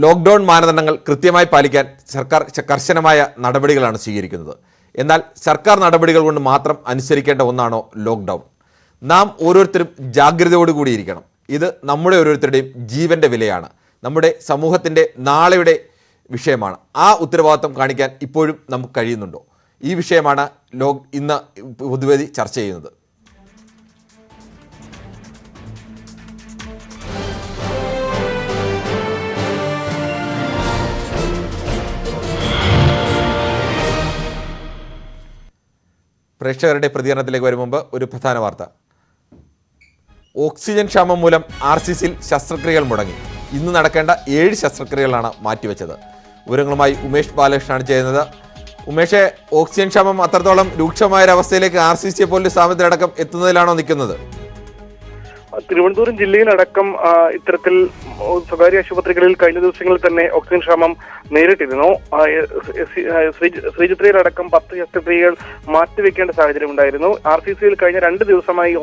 Lockdown മാനദണ്ഡങ്ങൾ കൃത്യമായി പാലിക്കാൻ സർക്കാർ കർശനമായ നടപടികളാണ് സ്വീകരിക്കുന്നത്. എന്നാൽ സർക്കാർ നടപടികൾ കൊണ്ട് മാത്രം അനുസരിക്കേണ്ട ഒന്നാണോ ലോക്ക്ഡൗൺ? നാം ഓരോരുത്തരും ജാഗ്രതയോടുകൂടിയിരിക്കണം. ഇത് നമ്മുടെ ഓരോരുത്തരുടെയും ജീവൻ്റെ വിലയാണ്, നമ്മുടെ സമൂഹത്തിൻ്റെ നാളെയുടെ വിഷയമാണ്. ആ ഉത്തരവാദിത്വം കാണിക്കാൻ ഇപ്പോഴും നമുക്ക് കഴിയുന്നുണ്ടോ? ഈ വിഷയമാണ് ഇന്ന് പൊതുവേദി ചർച്ച ചെയ്യുന്നത്. പ്രേക്ഷകരുടെ പ്രതികരണത്തിലേക്ക് വരും മുമ്പ് ഒരു പ്രധാന വാർത്ത. ഓക്സിജൻ ക്ഷാമം മൂലം RCCയിൽ ശസ്ത്രക്രിയകൾ മുടങ്ങി. ഇന്ന് നടക്കേണ്ട 7 ശസ്ത്രക്രിയകളാണ് മാറ്റിവെച്ചത്. വിവരങ്ങളുമായി ഉമേഷ് ബാലകൃഷ്ണനാണ് ചെയ്യുന്നത്. ഉമേഷെ, ഓക്സിജൻ ക്ഷാമം അത്രത്തോളം രൂക്ഷമായ ഒരവസ്ഥയിലേക്ക് RCC പോലൊരു സ്ഥാപനത്തിലടക്കം എത്തുന്നതിലാണോ നിൽക്കുന്നത്? തിരുവനന്തപുരം ജില്ലയിലടക്കം ഇത്തരത്തിൽ സ്വകാര്യ ആശുപത്രികളിൽ കഴിഞ്ഞ ദിവസങ്ങളിൽ തന്നെ ഓക്സിജൻ ക്ഷാമം നേരിട്ടിരുന്നു. ശ്രീചിത്രയിലടക്കം 10 ശസ്ത്രക്രിയകൾ മാറ്റിവെക്കേണ്ട സാഹചര്യം ഉണ്ടായിരുന്നു. RCCയിൽ കഴിഞ്ഞ 2 ദിവസമായി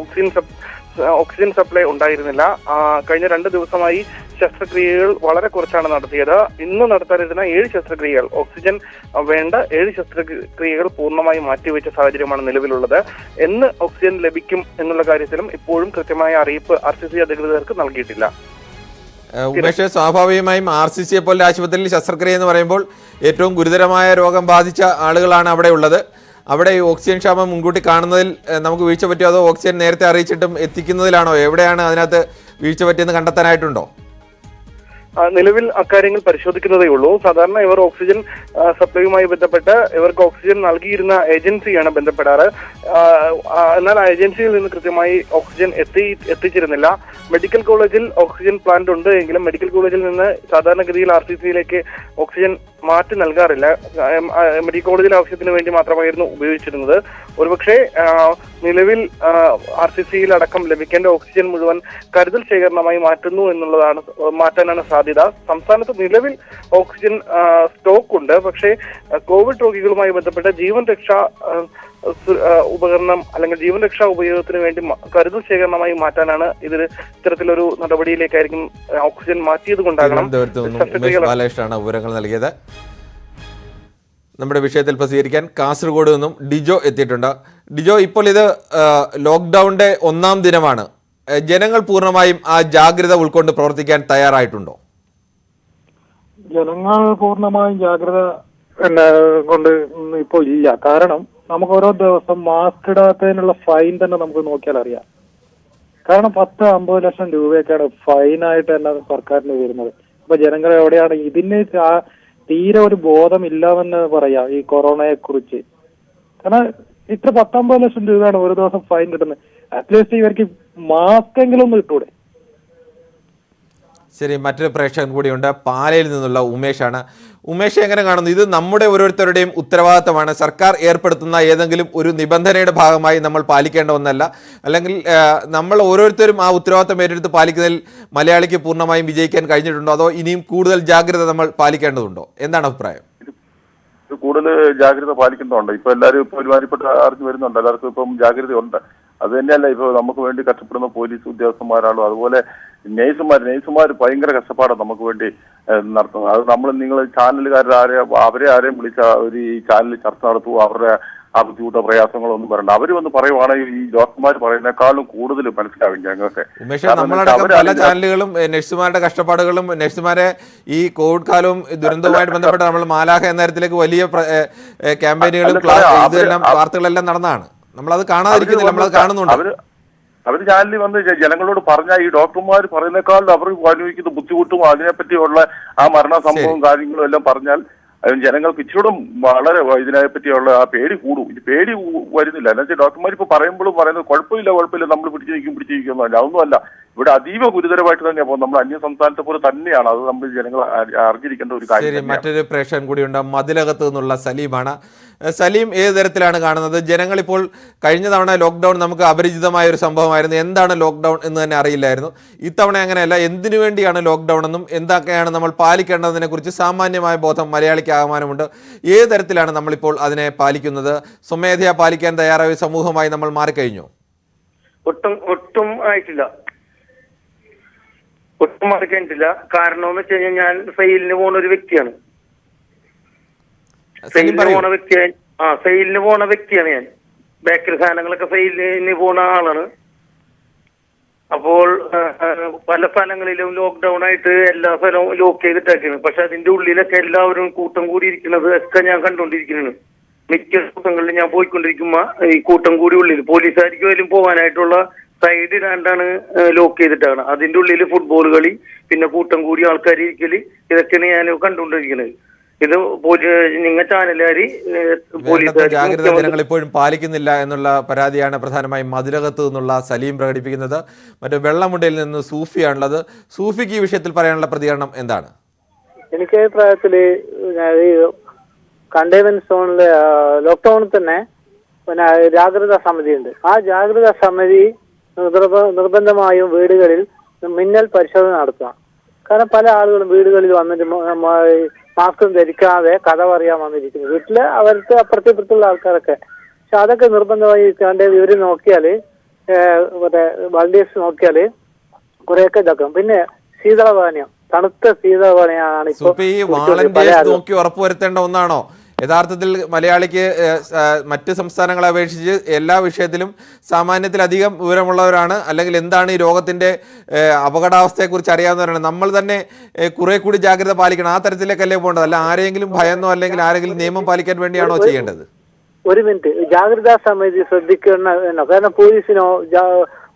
ഓക്സിജൻ സപ്ലൈ ഉണ്ടായിരുന്നില്ല. കഴിഞ്ഞ 2 ദിവസമായി ശസ്ത്രക്രിയകൾ വളരെ കുറച്ചാണ് നടത്തിയത്. ഇന്ന് നടത്താനിരുന്ന 7 ശസ്ത്രക്രിയകൾ, ഓക്സിജൻ വേണ്ട 7 ശസ്ത്രക്രിയകൾ പൂർണ്ണമായി മാറ്റിവെച്ച സാഹചര്യമാണ് നിലവിലുള്ളത്. എന്ന് ഓക്സിജൻ ലഭിക്കും എന്നുള്ള കാര്യത്തിലും ഇപ്പോഴും കൃത്യമായ അറിയിപ്പ് RCC അധികൃതർക്ക് നൽകിയിട്ടില്ല. ഉമേഷ്, സ്വാഭാവികമായും RCCയെ പോലെ ആശുപത്രിയിൽ ശസ്ത്രക്രിയ എന്ന് പറയുമ്പോൾ ഏറ്റവും ഗുരുതരമായ രോഗം ബാധിച്ച ആളുകളാണ് അവിടെ ഉള്ളത്. അവിടെ ഈ ഓക്സിജൻ ക്ഷാമം മുൻകൂട്ടി കാണുന്നതിൽ നമുക്ക് വീഴ്ച പറ്റിയോ, അതോ ഓക്സിജൻ നേരത്തെ അറിയിച്ചിട്ടും എത്തിക്കുന്നതിലാണോ? എവിടെയാണ് അതിനകത്ത് വീഴ്ച പറ്റിയെന്ന് കണ്ടെത്താനായിട്ടുണ്ടോ? നിലവിൽ അക്കാര്യങ്ങൾ പരിശോധിക്കുന്നതേ ഉള്ളൂ. സാധാരണ ഇവർ ഓക്സിജൻ സപ്ലൈയുമായി ബന്ധപ്പെട്ട് ഇവർക്ക് ഓക്സിജൻ നൽകിയിരുന്ന ഏജൻസിയാണ് ബന്ധപ്പെടാറ്. എന്നാൽ ആ ഏജൻസിയിൽ നിന്ന് കൃത്യമായി ഓക്സിജൻ എത്തിച്ചിരുന്നില്ല. മെഡിക്കൽ കോളേജിൽ ഓക്സിജൻ പ്ലാന്റ് ഉണ്ട് എങ്കിലും മെഡിക്കൽ കോളേജിൽ നിന്ന് സാധാരണഗതിയിൽ RCCയിലേക്ക് ഓക്സിജൻ മാറ്റി നൽകാറില്ല. മെഡിക്കൽ കോളേജിലെ ആവശ്യത്തിന് വേണ്ടി മാത്രമായിരുന്നു ഉപയോഗിച്ചിരുന്നത്. ഒരുപക്ഷെ നിലവിൽ RCCയിൽ അടക്കം ലഭിക്കേണ്ട ഓക്സിജൻ മുഴുവൻ കരുതൽ ശേഖരണമായി മാറ്റാനാണ് സാധ്യത. സംസ്ഥാനത്ത് നിലവിൽ ഓക്സിജൻ സ്റ്റോക്ക് ഉണ്ട്. പക്ഷേ കോവിഡ് രോഗികളുമായി ബന്ധപ്പെട്ട ജീവൻ രക്ഷാ ഉപകരണം അല്ലെങ്കിൽ ജീവൻ രക്ഷാ ഉപയോഗത്തിന് വേണ്ടി കരുതൽ ശേഖരണമായി മാറ്റാനാണ് ഇത്തരത്തിലൊരു നടപടിയിലേക്കായിരിക്കും ഓക്സിജൻ മാറ്റിയത് കൊണ്ടാകണം വിവരങ്ങൾ നൽകിയത്. നമ്മുടെ വിഷയത്തിൽ പ്രതികരിക്കാൻ കാസർഗോഡ് നിന്നും ഡിജോ എത്തിയിട്ടുണ്ട്. ഡിജോ, ഇപ്പോൾ ഇത് ലോക്ക്ഡൌണിന്റെ 1ാം ദിനമാണ്. ജനങ്ങൾ പൂർണ്ണമായും ആ ജാഗ്രത ഉൾക്കൊണ്ട് പ്രവർത്തിക്കാൻ തയ്യാറായിട്ടുണ്ടോ? ജനങ്ങൾ പൂർണ്ണമായും ജാഗ്രത കൊണ്ട് ഇപ്പോൾ ഇല്ല. കാരണം നമുക്ക് ഓരോ ദിവസം മാസ്ക് ഇടാത്തതിനുള്ള ഫൈൻ തന്നെ നമുക്ക് നോക്കിയാൽ അറിയാം. കാരണം 10-50 ലക്ഷം രൂപയൊക്കെയാണ് ഫൈനായിട്ട് തന്നെ സർക്കാരിന് വരുന്നത്. അപ്പൊ ജനങ്ങൾ എവിടെയാണ്? ഇതിന് തീരെ ഒരു ബോധമില്ലാമെന്ന് പറയാം ഈ കൊറോണയെ കുറിച്ച്. കാരണം ഇത്ര 10-50 ലക്ഷം രൂപയാണ് ഒരു ദിവസം ഫൈൻ കിട്ടുന്നത്. അറ്റ്ലീസ്റ്റ് ഇവർക്ക് മാസ്ക് എങ്കിലും ഒന്ന് കിട്ടൂടെ? ശരി, മറ്റൊരു പ്രേക്ഷകൻ കൂടിയുണ്ട്. പാലയിൽ നിന്നുള്ള ഉമേഷാണ്. ഉമേഷ്, എങ്ങനെ കാണുന്നു? ഇത് നമ്മുടെ ഓരോരുത്തരുടെയും ഉത്തരവാദിത്തമാണ്. സർക്കാർ ഏർപ്പെടുത്തുന്ന ഏതെങ്കിലും ഒരു നിബന്ധനയുടെ ഭാഗമായി നമ്മൾ പാലിക്കേണ്ട ഒന്നല്ല. അല്ലെങ്കിൽ നമ്മൾ ഓരോരുത്തരും ആ ഉത്തരവാദിത്തം ഏറ്റെടുത്ത് പാലിക്കുന്നതിൽ മലയാളിക്ക് പൂർണ്ണമായും വിജയിക്കാൻ കഴിഞ്ഞിട്ടുണ്ടോ, അതോ ഇനിയും കൂടുതൽ ജാഗ്രത നമ്മൾ പാലിക്കേണ്ടതുണ്ടോ? എന്താണ് അഭിപ്രായം? കൂടുതൽ ജാഗ്രത പാലിക്കുന്നുണ്ട്. ഇപ്പൊ എല്ലാവരും ഇപ്പൊ ഒരുമാതിരിപ്പെട്ട അറിഞ്ഞു വരുന്നുണ്ട്. എല്ലാവർക്കും ഇപ്പം ജാഗ്രതയുണ്ട്. അത് തന്നെയല്ല, ഇപ്പൊ നമുക്ക് വേണ്ടി കഷ്ടപ്പെടുന്ന പോലീസ് ഉദ്യോഗസ്ഥന്മാരാണോ, അതുപോലെ നെയ്സുമാർ ഭയങ്കര കഷ്ടപ്പാടാണ് നമുക്ക് വേണ്ടി നടത്തുന്നത്. അത് നിങ്ങൾ അവരെ ആരെയും വിളിച്ച ഈ ചാനലിൽ ചർച്ച നടത്തുക, അവരുടെ ആ ബുദ്ധിമുട്ടോ പ്രയാസങ്ങളോ ഒന്നും പറയണ്ട. അവർ വന്ന് പറയുവാണെങ്കിൽ ഈ ഡോക്ടർമാർ പറയുന്നേക്കാളും കൂടുതൽ മനസ്സിലാവും ഞങ്ങൾക്ക്. പല ചാനലുകളും നഴ്സുമാരുടെ കഷ്ടപ്പാടുകളും നഴ്സുമാരെ ഈ കോവിഡ് കാലവും ദുരന്തവുമായിട്ട് ബന്ധപ്പെട്ട് നമ്മൾ മാലാഖ എന്ന തരത്തിലേക്ക് വലിയ ക്യാമ്പയിനുകളും ഇതെല്ലാം വാർത്തകളെല്ലാം നടന്നതാണ്. നമ്മളത് കാണാതിരിക്കുന്നില്ല, നമ്മളത് കാണുന്നുണ്ട്. അവർ ചാനലിൽ വന്ന് ജനങ്ങളോട് പറഞ്ഞാൽ ഈ ഡോക്ടർമാർ പറയുന്നേക്കാളും അവർ അനുഭവിക്കുന്ന ബുദ്ധിമുട്ടും അതിനെപ്പറ്റിയുള്ള ആ മരണ സംഭവവും കാര്യങ്ങളും എല്ലാം പറഞ്ഞാൽ ജനങ്ങൾക്ക് ഇച്ചിരൂടും വളരെ ഇതിനെപ്പറ്റിയുള്ള ആ പേടി കൂടും. ഇത് പേടി വരുന്നില്ല. എന്നുവെച്ചാൽ ഡോക്ടർമാർ ഇപ്പൊ പറയുമ്പോഴും പറയുന്നത് കുഴപ്പമില്ല, നമ്മൾ പിടിച്ചിരിക്കുന്നതല്ല. അതൊന്നുമല്ല, ഇവിടെ അതീവ ഗുരുതരമായിട്ട് തന്നെ പോകും. നമ്മൾ അന്യ സംസ്ഥാനത്തെ പോലെ തന്നെയാണ്. അത് നമ്മൾ ജനങ്ങൾ അറിഞ്ഞിരിക്കേണ്ട ഒരു കാര്യം. മറ്റൊരു പ്രേക്ഷകൻ കൂടിയുണ്ട്. മതിലകത്ത് നിന്നുള്ള സലീമാണ്. സലീം, ഏത് തരത്തിലാണ് കാണുന്നത്? ജനങ്ങൾ ഇപ്പോൾ കഴിഞ്ഞ തവണ ലോക്ക്ഡൌൺ നമുക്ക് അപരിചിതമായ ഒരു സംഭവമായിരുന്നു. എന്താണ് ലോക്ക്ഡൌൺ എന്ന് തന്നെ അറിയില്ലായിരുന്നു. ഇത്തവണ അങ്ങനെയല്ല. എന്തിനു വേണ്ടിയാണ് ലോക്ക്ഡൌൺ എന്നും എന്തൊക്കെയാണ് നമ്മൾ പാലിക്കേണ്ടതിനെ കുറിച്ച് സാമാന്യമായ ബോധം മലയാളിക്ക് ആകമാനമുണ്ട്. ഏത് തരത്തിലാണ് നമ്മളിപ്പോൾ അതിനെ പാലിക്കുന്നത്? സ്വമേധയാ പാലിക്കാൻ തയ്യാറായ സമൂഹമായി നമ്മൾ മാറിക്കഴിഞ്ഞു? ഒട്ടും ആയിട്ടില്ല. ഒട്ടും മാറിക്കഴിഞ്ഞിട്ടില്ല. കാരണം എന്ന് വെച്ച് കഴിഞ്ഞാൽ ഞാൻ സെയിലിന് പോണ ഒരു വ്യക്തിയാണ്. സെയിലിന് പോണ വ്യക്തിയാണ് ഞാൻ. ബേക്കറി സാധനങ്ങളൊക്കെ സെയിലിന് പോണ ആളാണ്. അപ്പോൾ പല സ്ഥലങ്ങളിലും ലോക്ക്ഡൌൺ ആയിട്ട് എല്ലാ സ്ഥലവും ലോക്ക് ചെയ്തിട്ടാണ്. പക്ഷെ അതിന്റെ ഉള്ളിലൊക്കെ എല്ലാവരും കൂട്ടം കൂടി ഇരിക്കുന്നത് ഒക്കെ ഞാൻ കണ്ടുകൊണ്ടിരിക്കുന്നു. മിക്ക കൂട്ടങ്ങളിലും ഞാൻ പോയിക്കൊണ്ടിരിക്കുമ്പോ ഈ കൂട്ടം കൂടി ഉള്ളിൽ പോലീസുകാർക്ക് പോലും പോകാനായിട്ടുള്ള സൈഡ് ഇടാണ്ടാണ് ലോക്ക് ചെയ്തിട്ടാണ്. അതിന്റെ ഉള്ളിൽ ഫുട്ബോൾ കളി, പിന്നെ കൂട്ടം കൂടി ആൾക്കാർ ഇരിക്കല്, ഇതൊക്കെയാണ് ഞാൻ കണ്ടുകൊണ്ടിരിക്കുന്നത്. ഇത് നിങ്ങൾ ചാനലുകാര് ജാഗ്രത ജനങ്ങൾ ഇപ്പോഴും പാലിക്കുന്നില്ല എന്നുള്ള പരാതിയാണ് പ്രധാനമായും മധുരകത്ത് നിന്നുള്ള സലീം പ്രകടിപ്പിക്കുന്നത്. മറ്റു വെള്ളമുണ്ടയിൽ നിന്ന് സൂഫിയാണുള്ളത്. സൂഫിക്ക് ഈ വിഷയത്തിൽ പറയാനുള്ള പ്രതികരണം എന്താണ്? എനിക്ക് അഭിപ്രായത്തില് കണ്ടെയ്ൻമെന്റ് സോണില് ലോക്ക്ഡൌണിൽ തന്നെ പിന്നെ ജാഗ്രതാ സമിതി ഉണ്ട്. ആ ജാഗ്രതാ സമിതി നിർബന്ധമായും വീടുകളിൽ മിന്നൽ പരിശോധന നടത്തുക. കാരണം പല ആളുകളും വീടുകളിൽ വന്നിട്ട് മാസ്കും ധരിക്കാതെ കഥ പറയാൻ വന്നിരിക്കുന്നു. വീട്ടില് അവർക്ക് അപ്പുറത്തുള്ള ആൾക്കാരൊക്കെ. പക്ഷെ അതൊക്കെ നിർബന്ധമായി കണ്ട ഇവര് നോക്കിയാല് മറ്റേ വളണ്ടിയേഴ്സ് നോക്കിയാല് കുറെയൊക്കെ ഇതാക്കും. പിന്നെ ശീതളപാനീയം, തണുത്ത ശീതളപാനീയമാണ് ഇപ്പൊ നോക്കി ഉറപ്പുവരുത്തേണ്ട ഒന്നാണോ യഥാർത്ഥത്തിൽ മലയാളിക്ക്? മറ്റ് സംസ്ഥാനങ്ങളെ അപേക്ഷിച്ച് എല്ലാ വിഷയത്തിലും സാമാന്യത്തിലധികം വിവരമുള്ളവരാണ്, അല്ലെങ്കിൽ എന്താണ് ഈ രോഗത്തിന്റെ അപകടാവസ്ഥയെക്കുറിച്ച് അറിയാവുന്നവരാണ്. നമ്മൾ തന്നെ കുറെ കൂടി ജാഗ്രത പാലിക്കണം. ആ തരത്തിലേക്കല്ലേ പോകേണ്ടത്? അല്ല ആരെങ്കിലും ഭയന്നോ അല്ലെങ്കിൽ ആരെങ്കിലും നിയമം പാലിക്കാൻ വേണ്ടിയാണോ ചെയ്യേണ്ടത്? ഒരു മിനിറ്റ്, ജാഗ്രതാ സമിതി ശ്രദ്ധിക്കണം. കാരണം പോലീസിനോ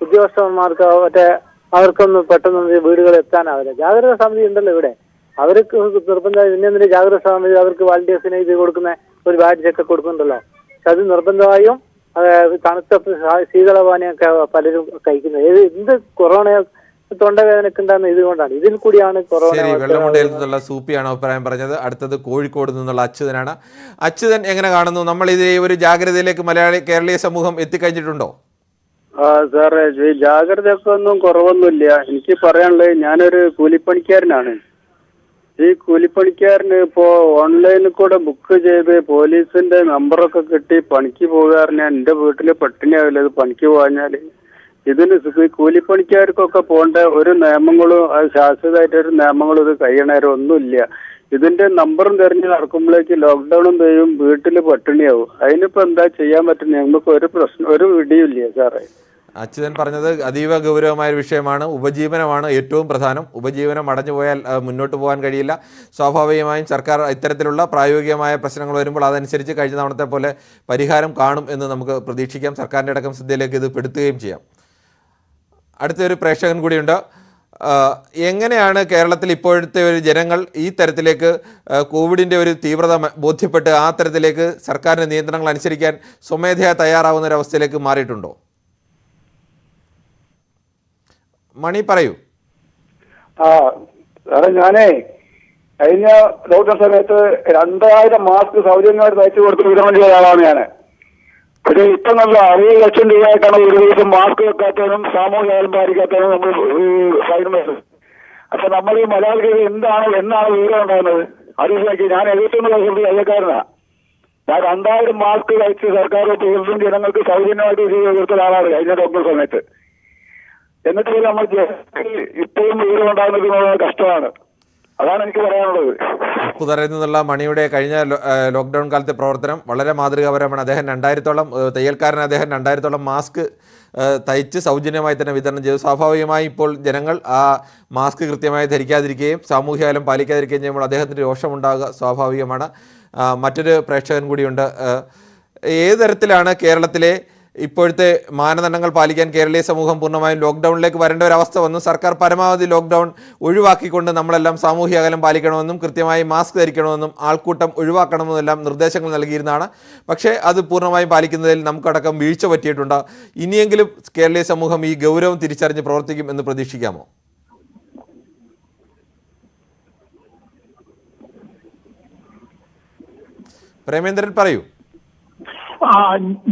ഉദ്യോഗസ്ഥന്മാർക്കോ മറ്റേ അവർക്കൊന്നും പെട്ടെന്ന് വീടുകൾ എത്താനാവില്ല. ജാഗ്രതാ സമിതി ഉണ്ടല്ലോ ഇവിടെ. അവർക്ക് നിർബന്ധമായി പിന്നെ ജാഗ്രത സമിതി അവർക്ക് വാളണ്ടിയേഴ്സിന് ഇത് കൊടുക്കുന്ന ഒരു ബാഡ്ജ് ഒക്കെ കൊടുക്കുന്നുണ്ടല്ലോ. പക്ഷെ അത് നിർബന്ധമായും തണുത്ത ശീതളപാനീയമൊക്കെ പലരും കഴിക്കുന്നത്. എന്ത് കൊറോണ തൊണ്ടവേദനക്ക് ഉണ്ടാകുന്ന ഇതുകൊണ്ടാണ്. ഇതിൽ കൂടിയാണ് കൊറോണ. വെള്ളമുണ്ടയിൽ നിന്നുള്ള സൂപ്പിയാണ് അഭിപ്രായം പറഞ്ഞത്. അടുത്തത് കോഴിക്കോട് നിന്നുള്ള അച്യുതനാണ്. അച്യുതൻ എങ്ങനെ കാണുന്നു? നമ്മൾ ഇത് ഒരു ജാഗ്രതയിലേക്ക് കേരളീയ സമൂഹം എത്തിക്കഴിഞ്ഞിട്ടുണ്ടോ? സാറേ, ജാഗ്രതയൊക്കെ ഒന്നും കുറവൊന്നുമില്ല. എനിക്ക് പറയാനുള്ളത്, ഞാനൊരു കൂലിപ്പണിക്കാരനാണ്. ഈ കൂലിപ്പണിക്കാരന് ഇപ്പോ ഓൺലൈനിൽ കൂടെ ബുക്ക് ചെയ്ത് പോലീസിന്റെ നമ്പറൊക്കെ കിട്ടി പണിക്ക് പോകാറിഞ്ഞാൽ എന്റെ വീട്ടില് പട്ടിണിയാവില്ല ഇത് പണിക്ക് പോകാഞ്ഞാല്. ഇതിന് കൂലിപ്പണിക്കാർക്കൊക്കെ പോകേണ്ട ഒരു നിയമങ്ങളും ശാശ്വതമായിട്ട് ഒരു നിയമങ്ങളും ഇത് കഴിയണേരം ഒന്നുമില്ല. ഇതിന്റെ നമ്പറും തെരഞ്ഞു നടക്കുമ്പോഴേക്ക് ലോക്ക്ഡൌണും ചെയ്യും, വീട്ടില് പട്ടിണിയാവും. അതിനിപ്പോ എന്താ ചെയ്യാൻ പറ്റുന്നത്? നമുക്ക് ഒരു ഇടിയില്ല സാറേ. അച്യുതൻ പറഞ്ഞത് അതീവ ഗൗരവമായ ഒരു വിഷയമാണ്. ഉപജീവനമാണ് ഏറ്റവും പ്രധാനം. ഉപജീവനം അടഞ്ഞു പോയാൽ മുന്നോട്ട് പോകാൻ കഴിയില്ല. സ്വാഭാവികമായും സർക്കാർ ഇത്തരത്തിലുള്ള പ്രായോഗികമായ പ്രശ്നങ്ങൾ വരുമ്പോൾ അതനുസരിച്ച് കഴിഞ്ഞ തവണത്തെ പോലെ പരിഹാരം കാണും എന്ന് നമുക്ക് പ്രതീക്ഷിക്കാം. സർക്കാരിൻ്റെ അടക്കം ശ്രദ്ധയിലേക്ക് ഇത് പെടുത്തുകയും ചെയ്യാം. അടുത്തൊരു പ്രേക്ഷകൻ കൂടിയുണ്ട്. എങ്ങനെയാണ് കേരളത്തിൽ ഇപ്പോഴത്തെ ഒരു ജനങ്ങൾ ഈ തരത്തിലേക്ക് കോവിഡിൻ്റെ ഒരു തീവ്രത ബോധ്യപ്പെട്ട് ആ തരത്തിലേക്ക് സർക്കാരിൻ്റെ നിയന്ത്രണങ്ങൾ അനുസരിക്കാൻ സ്വമേധയാ തയ്യാറാവുന്ന ഒരു അവസ്ഥയിലേക്ക് മാറിയിട്ടുണ്ടോ? മണി പറയൂ. സാറേ, ഞാനേ കഴിഞ്ഞ ലോക്ക്ഡൌൺ സമയത്ത് 2000 മാസ്ക് സൗജന്യമായിട്ട് തയ്ച്ചു കൊടുത്ത് വിതരണം ചെയ്ത ആളാണ് ഞാൻ. പക്ഷേ ഇപ്പൊ നല്ല 60 ലക്ഷം രൂപയായിട്ടാണ് ഒരു ദിവസം മാസ്ക് വെക്കാത്തതിനും സാമൂഹിക അകലം പാലിക്കാത്തതിനും നമ്മൾ ഫൈൻ വരുന്നത്. അപ്പൊ നമ്മൾ ഈ മലയാളികൾ എന്നാണ് വിവരം ഉണ്ടാകുന്നത്? അറിയില്ലാക്കി. ഞാൻ 71 അയ്യക്കാരനാണ്. ഞാൻ 2000 മാസ്ക് തയ്ച്ച് സർക്കാർ തീർത്തും ജനങ്ങൾക്ക് സൗജന്യമായിട്ട് ചെയ്ത് കൊടുത്ത ആളാണ് കഴിഞ്ഞ ലോക്ക്ഡൌൺ സമയത്ത്. എന്നിട്ട് നമ്മൾ ഇപ്പോഴും വീട് ഉണ്ടാകുന്നത് കഷ്ടമാണ്. അതാണ് എനിക്ക് പറയാനുള്ളത്. ഉപ്പുതറയിൽ നിന്നുള്ള മണിയുടെ കഴിഞ്ഞ ലോക്ക്ഡൌൺ കാലത്തെ പ്രവർത്തനം വളരെ മാതൃകാപരമാണ്. അദ്ദേഹം 2000-ഓളം തയ്യൽക്കാരൻ 2000-ഓളം മാസ്ക് തയ്ച്ച് സൗജന്യമായി തന്നെ വിതരണം ചെയ്തു. സ്വാഭാവികമായി ഇപ്പോൾ ജനങ്ങൾ ആ മാസ്ക് കൃത്യമായി ധരിക്കാതിരിക്കുകയും സാമൂഹ്യ അകലം പാലിക്കാതിരിക്കുകയും ചെയ്യുമ്പോൾ അദ്ദേഹത്തിന് രോഷമുണ്ടാകുക സ്വാഭാവികമാണ്. മറ്റൊരു പ്രേക്ഷകൻ കൂടിയുണ്ട്. ഏത് തരത്തിലാണ് കേരളത്തിലെ ഇപ്പോഴത്തെ മാനദണ്ഡങ്ങൾ പാലിക്കാൻ കേരളീയ സമൂഹം പൂർണ്ണമായും ലോക്ക്ഡൌണിലേക്ക് വരേണ്ട ഒരു അവസ്ഥ വന്നു? സർക്കാർ പരമാവധി ലോക്ക്ഡൌൺ ഒഴിവാക്കിക്കൊണ്ട് നമ്മളെല്ലാം സാമൂഹ്യ അകലം പാലിക്കണമെന്നും കൃത്യമായി മാസ്ക് ധരിക്കണമെന്നും ആൾക്കൂട്ടം ഒഴിവാക്കണമെന്നെല്ലാം നിർദ്ദേശങ്ങൾ നൽകിയിരുന്നതാണ്. പക്ഷേ അത് പൂർണ്ണമായും പാലിക്കുന്നതിൽ നമുക്കടക്കം വീഴ്ച പറ്റിയിട്ടുണ്ട്. ഇനിയെങ്കിലും കേരളീയ സമൂഹം ഈ ഗൗരവം തിരിച്ചറിഞ്ഞ് പ്രവർത്തിക്കും എന്ന് പ്രതീക്ഷിക്കാമോ? പ്രേമേന്ദ്രൻ പറയൂ.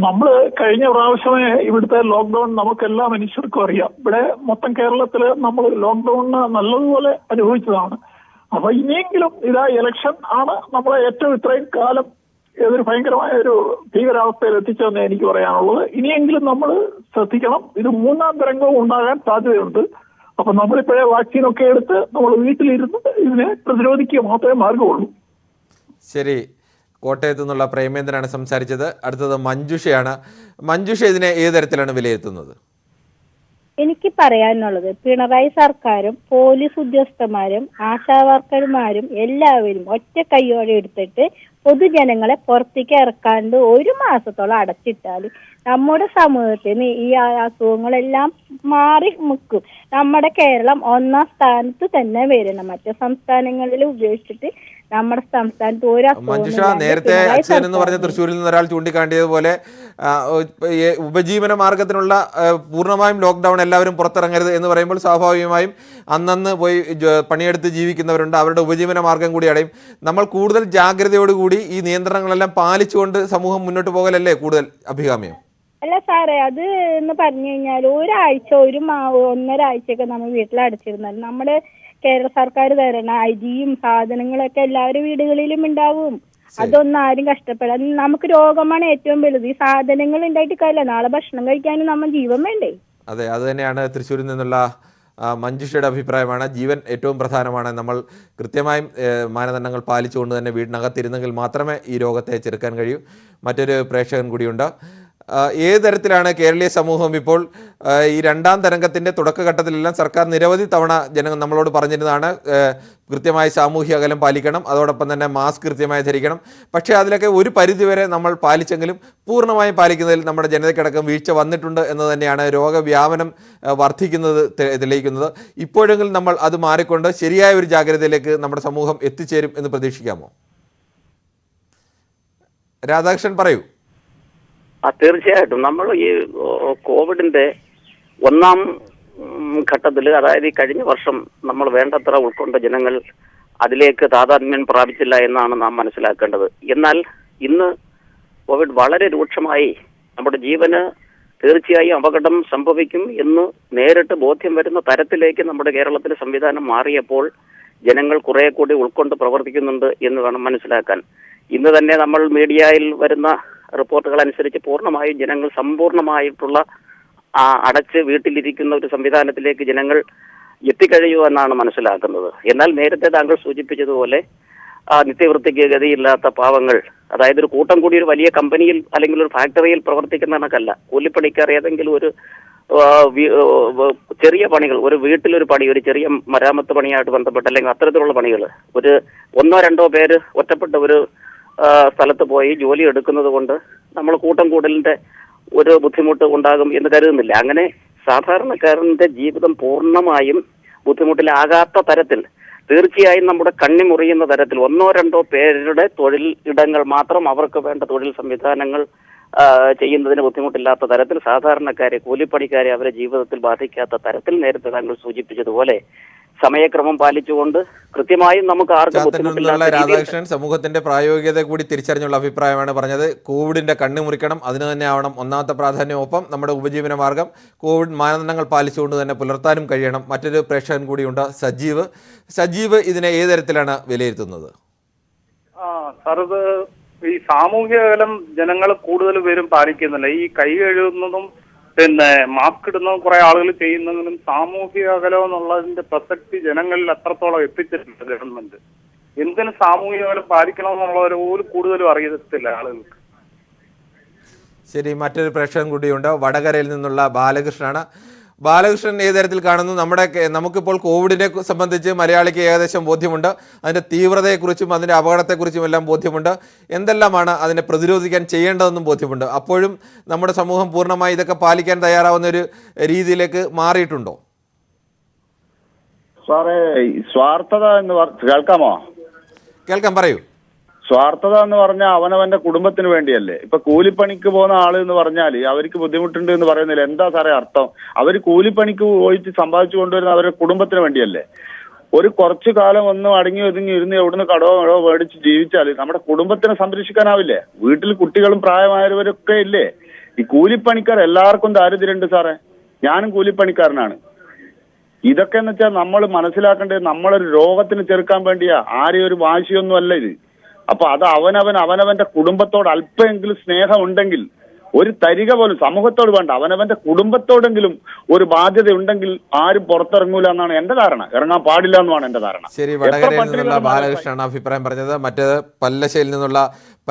നമ്മള് കഴിഞ്ഞ പ്രാവശ്യമേ ഇവിടുത്തെ ലോക്ക്ഡൌൺ നമുക്ക് എല്ലാ മനുഷ്യർക്കും അറിയാം. ഇവിടെ മൊത്തം കേരളത്തില് നമ്മൾ ലോക്ക്ഡൌണിന് നല്ലതുപോലെ അനുഭവിച്ചതാണ്. അപ്പൊ ഇനിയെങ്കിലും ഇതാ ഇലക്ഷൻ ആണ് നമ്മളെ ഏറ്റവും ഇത്രയും കാലം ഏതൊരു ഭയങ്കരമായ ഒരു ഭീകരാവസ്ഥയിൽ എത്തിച്ചതെന്ന് എനിക്ക് പറയാനുള്ളത്. ഇനിയെങ്കിലും നമ്മൾ ശ്രദ്ധിക്കണം. ഇത് 3ാം തരംഗവും ഉണ്ടാകാൻ സാധ്യതയുണ്ട്. അപ്പൊ നമ്മളിപ്പോഴേ വാക്സിനൊക്കെ എടുത്ത് നമ്മൾ വീട്ടിലിരുന്ന് ഇതിനെ പ്രതിരോധിക്കുക മാത്രമേ മാർഗമുള്ളൂ. ശരി, കോട്ടയത്തു നിന്നുള്ള പ്രേമേന്ദ്രനാണ് സംസാരിച്ചത്. അടുത്തത് മഞ്ജുഷയാണ്. മഞ്ജുഷ ഇതിനെ ഏത് തരത്തിലാണ് വിലയിരുത്തുന്നത്? എനിക്ക് പറയാനുള്ളത്, പിണറായി സർക്കാരും പോലീസ് ഉദ്യോഗസ്ഥന്മാരും ആശാവർക്കർമാരും എല്ലാവരും ഒറ്റ കൈയോടെ എടുത്തിട്ട് പൊതുജനങ്ങളെ പുറത്തേക്ക് ഇറക്കാണ്ട് 1 മാസത്തോളം അടച്ചിട്ടാൽ നമ്മുടെ സമൂഹത്തിന് ഈ അസുഖങ്ങളെല്ലാം മാറി നിൽക്കും. നമ്മുടെ കേരളം 1ാം സ്ഥാനത്ത് തന്നെ വരണം. മറ്റു സംസ്ഥാനങ്ങളിൽ ഉപേക്ഷിച്ചിട്ട് നമ്മുടെ സംസ്ഥാനത്ത് ഒരു മഞ്ജുഷ, നേരത്തെ അച്ഛൻ എന്ന് പറഞ്ഞ തൃശ്ശൂരിൽ നിന്ന് ഒരാൾ ചൂണ്ടിക്കാട്ടിയതുപോലെ ഉപജീവന മാർഗത്തിനുള്ള പൂർണ്ണമായും ലോക്ക്ഡൌൺ എല്ലാവരും പുറത്തിറങ്ങരുത് എന്ന് പറയുമ്പോൾ സ്വാഭാവികമായും അന്നന്ന് പോയി പണിയെടുത്ത് ജീവിക്കുന്നവരുണ്ട്, അവരുടെ ഉപജീവന മാർഗം കൂടി അടയും. നമ്മൾ കൂടുതൽ ജാഗ്രതയോടുകൂടി ഈ നിയന്ത്രണങ്ങളെല്ലാം പാലിച്ചുകൊണ്ട് സമൂഹം മുന്നോട്ട് പോകലല്ലേ കൂടുതൽ അഭികാമ്യം? അല്ല സാറേ, അത് എന്ന് പറഞ്ഞു കഴിഞ്ഞാൽ ഒരാഴ്ച 1.5 ആഴ്ചയൊക്കെ നമ്മൾ വീട്ടിലടച്ചിരുന്നാൽ നമ്മുടെ കേരള സർക്കാർ തരണ അരിയും സാധനങ്ങളൊക്കെ എല്ലാവരും വീടുകളിലും ഉണ്ടാവും. അതൊന്നും ആരും കഷ്ടപ്പെടാൻ. നമുക്ക് രോഗമാണ് ഏറ്റവും വലുത്. ഈ സാധനങ്ങൾ ഉണ്ടായിട്ട് കാര്യമില്ല, നാളെ ഭക്ഷണം കഴിക്കാനും നമ്മൾ ജീവൻ വേണ്ടേ? അതെ, അത് തന്നെയാണ് തൃശ്ശൂരിൽ നിന്നുള്ള മഞ്ജുഷയുടെ അഭിപ്രായമാണ്. ജീവൻ ഏറ്റവും പ്രധാനമാണ്. നമ്മൾ കൃത്യമായും മാനദണ്ഡങ്ങൾ പാലിച്ചുകൊണ്ട് തന്നെ വീടിനകത്തിരുന്നെങ്കിൽ മാത്രമേ ഈ രോഗത്തെ ചെറുക്കാൻ കഴിയൂ. മറ്റൊരു പ്രേക്ഷകൻ കൂടിയുണ്ട്. ഏത് തരത്തിലാണ് കേരളീയ സമൂഹം ഇപ്പോൾ ഈ 2ാം തരംഗത്തിൻ്റെ തുടക്കഘട്ടത്തിലെല്ലാം സർക്കാർ നിരവധി തവണ നമ്മളോട് പറഞ്ഞിരുന്നതാണ് കൃത്യമായി സാമൂഹ്യ അകലം പാലിക്കണം, അതോടൊപ്പം തന്നെ മാസ്ക് കൃത്യമായി ധരിക്കണം. പക്ഷേ അതിലൊക്കെ ഒരു പരിധിവരെ നമ്മൾ പാലിച്ചെങ്കിലും പൂർണ്ണമായും പാലിക്കുന്നതിൽ നമ്മുടെ ജനതയ്ക്കടക്കം വീഴ്ച വന്നിട്ടുണ്ട് എന്ന് തന്നെയാണ് രോഗവ്യാപനം വർദ്ധിക്കുന്നത് തെളിയിക്കുന്നത്. ഇപ്പോഴെങ്കിലും നമ്മൾ അത് മാറിക്കൊണ്ട് ശരിയായ ഒരു ജാഗ്രതയിലേക്ക് നമ്മുടെ സമൂഹം എത്തിച്ചേരും എന്ന് പ്രതീക്ഷിക്കാമോ? രാധാകൃഷ്ണൻ പറയൂ. തീർച്ചയായിട്ടും നമ്മൾ ഈ കോവിഡിന്റെ 1ാം ഘട്ടത്തിൽ, അതായത് ഈ കഴിഞ്ഞ വർഷം നമ്മൾ വേണ്ടത്ര ഉൾക്കൊണ്ട ജനങ്ങൾ അതിലേക്ക് താതാത്മ്യം പ്രാപിച്ചില്ല എന്നാണ് നാം മനസ്സിലാക്കേണ്ടത്. എന്നാൽ ഇന്ന് കോവിഡ് വളരെ രൂക്ഷമായി നമ്മുടെ ജീവന് തീർച്ചയായും അപകടം സംഭവിക്കും എന്ന് നേരിട്ട് ബോധ്യം വരുന്ന തരത്തിലേക്ക് നമ്മുടെ കേരളത്തിലെ സംവിധാനം മാറിയപ്പോൾ ജനങ്ങൾ കുറെ കൂടി ഉൾക്കൊണ്ട് പ്രവർത്തിക്കുന്നുണ്ട് എന്ന് വേണം മനസ്സിലാക്കാൻ. ഇന്ന് തന്നെ നമ്മൾ മീഡിയയിൽ വരുന്ന റിപ്പോർട്ടുകൾ അനുസരിച്ച് പൂർണ്ണമായും ജനങ്ങൾ സമ്പൂർണ്ണമായിട്ടുള്ള അടച്ച് വീട്ടിലിരിക്കുന്ന ഒരു സംവിധാനത്തിലേക്ക് ജനങ്ങൾ എത്തിക്കഴിയുമെന്നാണ് മനസ്സിലാക്കുന്നത്. എന്നാൽ നേരത്തെ താങ്കൾ സൂചിപ്പിച്ചതുപോലെ നിത്യവൃത്തിക്ക് ഗതിയില്ലാത്ത പാവങ്ങൾ, അതായത് ഒരു കൂട്ടം കൂടി ഒരു വലിയ കമ്പനിയിൽ അല്ലെങ്കിൽ ഒരു ഫാക്ടറിയിൽ പ്രവർത്തിക്കുന്ന കണക്കല്ല, കൂലിപ്പണിക്കാർ ഏതെങ്കിലും ഒരു ചെറിയ പണികൾ, ഒരു വീട്ടിലൊരു പണി, ഒരു ചെറിയ മരാമത്ത് പണിയായിട്ട് ബന്ധപ്പെട്ട് അല്ലെങ്കിൽ അത്തരത്തിലുള്ള പണികൾ, ഒരു 1-2 പേര് ഒറ്റപ്പെട്ട ഒരു സ്ഥലത്ത് പോയി ജോലി എടുക്കുന്നത് കൊണ്ട് നമ്മൾ കൂട്ടം കൂടലിന്റെ ഒരു ബുദ്ധിമുട്ട് ഉണ്ടാകും എന്ന് കരുതുന്നില്ല. അങ്ങനെ സാധാരണക്കാരന്റെ ജീവിതം പൂർണ്ണമായും ബുദ്ധിമുട്ടിലാകാത്ത തരത്തിൽ, തീർച്ചയായും നമ്മുടെ കണ്ണി മുറിയുന്ന തരത്തിൽ 1-2 പേരുടെ തൊഴിൽ ഇടങ്ങൾ മാത്രം അവർക്ക് വേണ്ട തൊഴിൽ സംവിധാനങ്ങൾ ചെയ്യുന്നതിന് ബുദ്ധിമുട്ടില്ലാത്ത തരത്തിൽ സാധാരണക്കാരെ, കൂലിപ്പണിക്കാരെ അവരെ ജീവിതത്തിൽ ബാധിക്കാത്ത തരത്തിൽ നേരത്തെ താങ്കൾ സൂചിപ്പിച്ചതുപോലെ സമയക്രമം പാലിച്ചുകൊണ്ട് കൃത്യമായും നമുക്ക് ആർക്കും ബുദ്ധിമുട്ടില്ലാത്ത രാധാകൃഷ്ണൻ സമൂഹത്തിന്റെ പ്രായോഗികത കൂടി തിരിച്ചറിഞ്ഞുള്ള അഭിപ്രായമാണ് പറഞ്ഞത്. കോവിഡിന്റെ കണ്ണി മുറിക്കണം, അതിന് തന്നെ ആവണം 1ാമത്തെ പ്രാധാന്യം. ഒപ്പം നമ്മുടെ ഉപജീവന മാർഗം കോവിഡ് മാനദണ്ഡങ്ങൾ പാലിച്ചുകൊണ്ട് തന്നെ പുലർത്താനും കഴിയണം. മറ്റൊരു പ്രേക്ഷകൻ കൂടിയുണ്ട്, സജീവ്. സജീവ് ഇതിനെ ഏത് തരത്തിലാണ് വിലയിരുത്തുന്നത്? സാറത് ഈ സാമൂഹ്യ അകലം ജനങ്ങൾ കൂടുതൽ പേരും പാലിക്കുന്നില്ല. ഈ കൈ കഴുകുന്നതും പിന്നെ മാസ്ക് ഇടുന്നതും കുറെ ആളുകൾ ചെയ്യുന്നതിനും സാമൂഹിക അകലം എന്നുള്ളതിന്റെ പ്രസക്തി ജനങ്ങളിൽ അത്രത്തോളം എത്തിച്ചിട്ടുണ്ട് ഗവൺമെന്റ്. എന്തിന് സാമൂഹിക അകലം പാലിക്കണം എന്നുള്ളവർ പോലും കൂടുതലും അറിയത്തില്ല ആളുകൾക്ക്. ശരി, മറ്റൊരു പ്രേക്ഷകൻ കൂടിയുണ്ട്, വടകരയിൽ നിന്നുള്ള ബാലകൃഷ്ണനാണ്. ബാലകൃഷ്ണൻ ഏത് തരത്തിൽ കാണുന്നു? നമുക്കിപ്പോൾ കോവിഡിനെ സംബന്ധിച്ച് മലയാളിക്ക് ഏകദേശം ബോധ്യമുണ്ട്, അതിൻ്റെ തീവ്രതയെക്കുറിച്ചും അതിൻ്റെ അപകടത്തെക്കുറിച്ചും എല്ലാം ബോധ്യമുണ്ട്, എന്തെല്ലാമാണ് അതിനെ പ്രതിരോധിക്കാൻ ചെയ്യേണ്ടതെന്നും ബോധ്യമുണ്ട്. അപ്പോഴും നമ്മുടെ സമൂഹം പൂർണ്ണമായി ഇതൊക്കെ പാലിക്കാൻ തയ്യാറാവുന്ന ഒരു രീതിയിലേക്ക് മാറിയിട്ടുണ്ടോ? സാറേ, സ്വാർത്ഥത എന്ന് കേൾക്കാമോ? കേൾക്കാം, പറയൂ. സ്വാർത്ഥത എന്ന് പറഞ്ഞാൽ അവനവന്റെ കുടുംബത്തിന് വേണ്ടിയല്ലേ. ഇപ്പൊ കൂലിപ്പണിക്ക് പോകുന്ന ആള് എന്ന് പറഞ്ഞാൽ അവർക്ക് ബുദ്ധിമുട്ടുണ്ട് എന്ന് പറയുന്നില്ല. എന്താ സാറേ അർത്ഥം? അവർ കൂലിപ്പണിക്ക് പോയിട്ട് സമ്പാദിച്ചു കൊണ്ടുവരുന്ന അവരുടെ കുടുംബത്തിന് വേണ്ടിയല്ലേ. ഒരു കുറച്ചു കാലം ഒന്നും അടങ്ങി ഒതുങ്ങി ഇരുന്ന് എവിടുന്ന് കടവോ മേടിച്ച് ജീവിച്ചാൽ നമ്മുടെ കുടുംബത്തിനെ സംരക്ഷിക്കാനാവില്ലേ? വീട്ടിൽ കുട്ടികളും പ്രായമായവരൊക്കെ ഇല്ലേ? ഈ കൂലിപ്പണിക്കാർ എല്ലാവർക്കും ദാരിദ്ര്യമുണ്ട് സാറേ. ഞാനും കൂലിപ്പണിക്കാരനാണ്. ഇതൊക്കെ എന്ന് വെച്ചാൽ നമ്മൾ മനസ്സിലാക്കേണ്ടത് നമ്മളൊരു രോഗത്തിന് ചെറുക്കാൻ വേണ്ടിയാ, ആരെയും ഒരു വാശിയൊന്നും അല്ല ഇത്. അപ്പൊ അത് അവനവന്റെ കുടുംബത്തോട് അല്പമെങ്കിലും സ്നേഹം ഉണ്ടെങ്കിൽ ഒരു തരിക പോലും സമൂഹത്തോട് വേണ്ട, അവനവന്റെ കുടുംബത്തോടെങ്കിലും ഒരു ബാധ്യത ഉണ്ടെങ്കിൽ ആരും പുറത്തിറങ്ങൂല എന്നാണ് എന്റെ ധാരണ. ഇറങ്ങാൻ പാടില്ല എന്നാണ് എന്റെ ധാരണ. ശരി, വടകരയിൽ നിന്നുള്ള ബാലകൃഷ്ണനാണ് അഭിപ്രായം പറഞ്ഞത്. മറ്റേത് പല്ലശ്ശേരിയിൽ നിന്നുള്ള